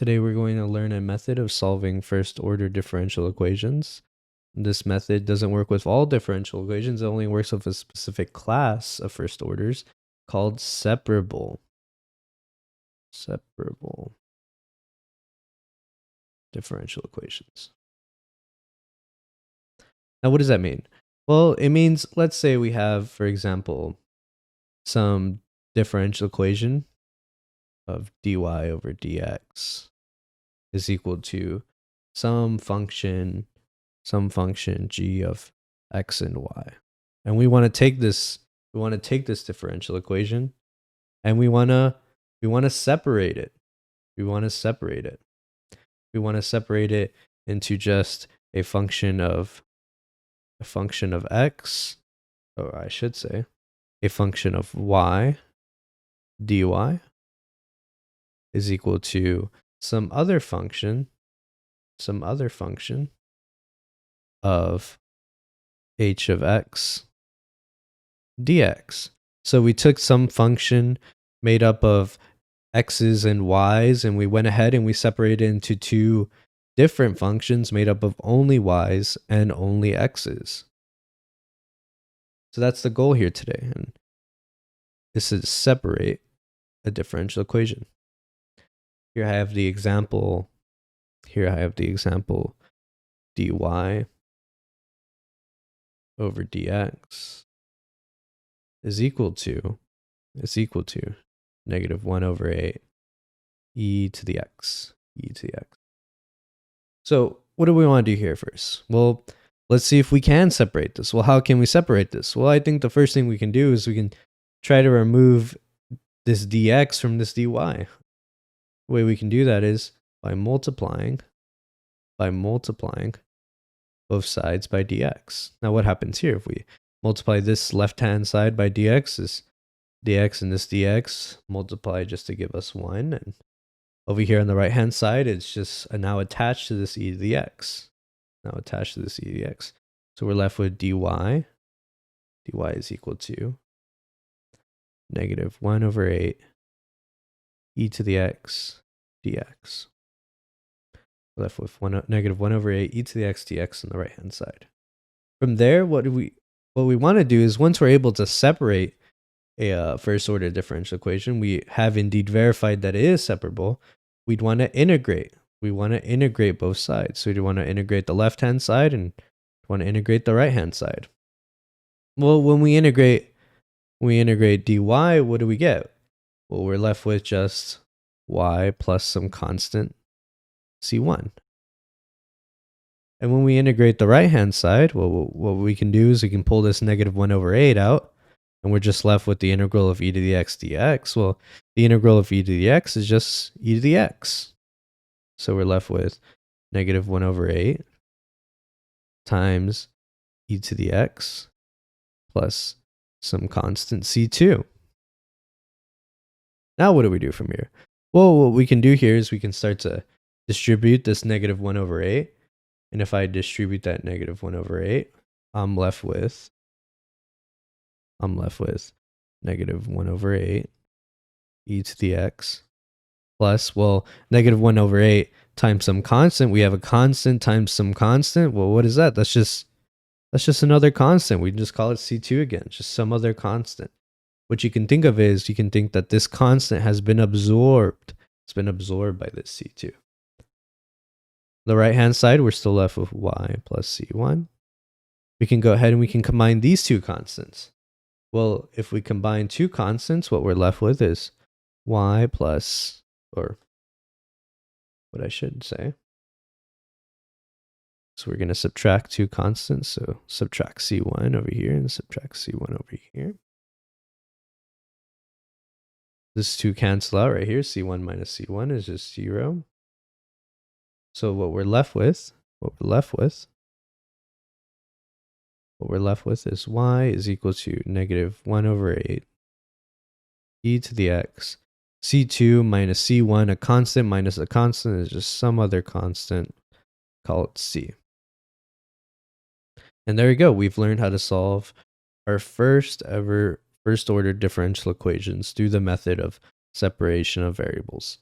Today we're going to learn a method of solving first-order differential equations. This method doesn't work with all differential equations, it only works with a specific class of first orders called separable. Separable differential equations. Now, what does that mean? Well, it means, let's say we have, for example, some differential equation of dy over dx is equal to some function g of x and y. And we want to take this differential equation and we want to separate it. We want to separate it into just a function of x, or I should say a function of y dy is equal to some other function of h of x dx. So we took some function made up of x's and y's, and we went ahead and we separated it into two different functions made up of only y's and only x's. So that's the goal here today, and this is separate a differential equation. Here I have the example dy over dx is equal to negative 1 over 8 e to the x. So what do we want to do here first? Well, let's see if we can separate this. Well, how can we separate this? Well, I think the first thing we can do is we can try to remove this dx from this dy. The way we can do that is by multiplying both sides by dx. Now what happens here? If we multiply this left-hand side by dx, is dx and this dx multiply just to give us 1. And over here on the right-hand side, it's just now attached to this e to the x. So we're left with dy. dy is equal to negative 1 over 8 e to the x dx. We're left with negative 1 over 8 e to the x dx on the right-hand side. From there, what we want to do is, once we're able to separate a first-order differential equation, we have indeed verified that it is separable. We'd want to integrate. We want to integrate both sides. So we want to integrate the left-hand side and want to integrate the right-hand side. Well, when we integrate dy, what do we get? Well, we're left with just y plus some constant c1. And when we integrate the right-hand side, well, what we can do is we can pull this negative 1 over 8 out, and we're just left with the integral of e to the x dx. Well, the integral of e to the x is just e to the x. So we're left with negative 1 over 8 times e to the x plus some constant c2. Now what do we do from here? Well, what we can do here is we can start to distribute this negative 1 over 8. And if I distribute that negative 1 over 8, I'm left with negative 1 over 8 e to the x plus, well, negative 1 over 8 times some constant. We have a constant times some constant. Well, what is that? That's just another constant. We can just call it c2 again, just some other constant. What you can think of is, you can think that this constant has been absorbed. It's been absorbed by this c2. The right-hand side, we're still left with y plus c1. We can go ahead and we can combine these two constants. Well, if we combine two constants, what we're left with is y plus, or what I should say. So we're going to subtract two constants. So subtract c1 over here and subtract c1 over here. This two cancel out right here. c1 minus c1 is just 0. So what we're left with is y is equal to negative 1 over 8 e to the x. c2 minus c1, a constant minus a constant is just some other constant. Call it c. And there we go. We've learned how to solve our first order differential equations through the method of separation of variables.